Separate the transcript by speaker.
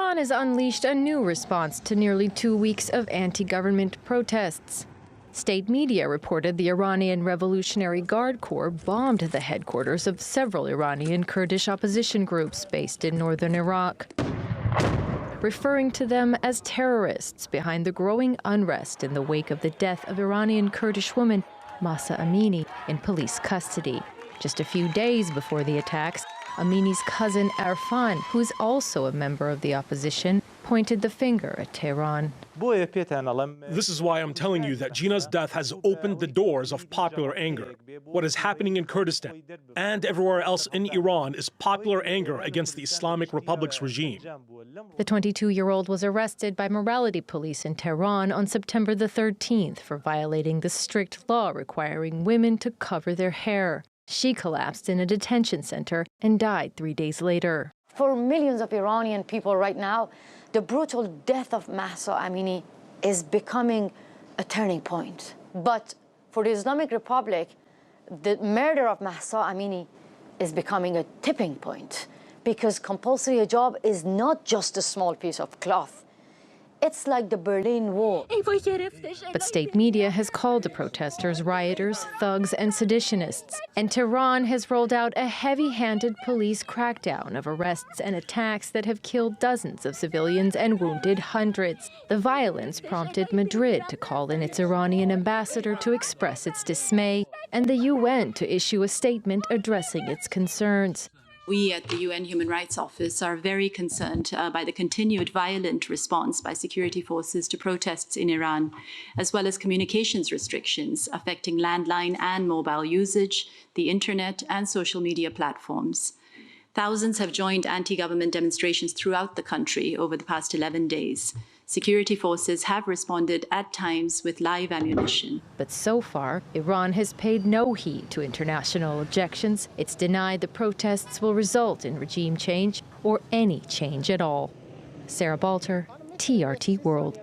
Speaker 1: Iran has unleashed a new response to nearly 2 weeks of anti-government protests. State media reported the Iranian Revolutionary Guard Corps bombed the headquarters of several Iranian Kurdish opposition groups based in northern Iraq, referring to them as terrorists behind the growing unrest in the wake of the death of Iranian Kurdish woman Mahsa Amini in police custody. Just a few days before the attacks, Amini's cousin Arfan, who's also a member of the opposition, pointed the finger at Tehran.
Speaker 2: This is why I'm telling you that Gina's death has opened the doors of popular anger. What is happening in Kurdistan and everywhere else in Iran is popular anger against the Islamic Republic's regime.
Speaker 1: The 22-year-old was arrested by morality police in Tehran on September the 13th for violating the strict law requiring women to cover their hair. She collapsed in a detention center and died 3 days later.
Speaker 3: For millions of Iranian people right now, the brutal death of Mahsa Amini is becoming a turning point. But for the Islamic Republic, the murder of Mahsa Amini is becoming a tipping point, because compulsory hijab is not just a small piece of cloth. It's like the Berlin Wall.
Speaker 1: But state media has called the protesters rioters, thugs, and seditionists. And Tehran has rolled out a heavy-handed police crackdown of arrests and attacks that have killed dozens of civilians and wounded hundreds. The violence prompted Madrid to call in its Iranian ambassador to express its dismay, and the UN to issue a statement addressing its concerns.
Speaker 4: We at the UN Human Rights Office are very concerned by the continued violent response by security forces to protests in Iran, as well as communications restrictions affecting landline and mobile usage, the internet, and social media platforms. Thousands have joined anti-government demonstrations throughout the country over the past 11 days. Security forces have responded at times with live ammunition.
Speaker 1: But so far, Iran has paid no heed to international objections. It's denied the protests will result in regime change or any change at all. Sarah Balter, TRT World.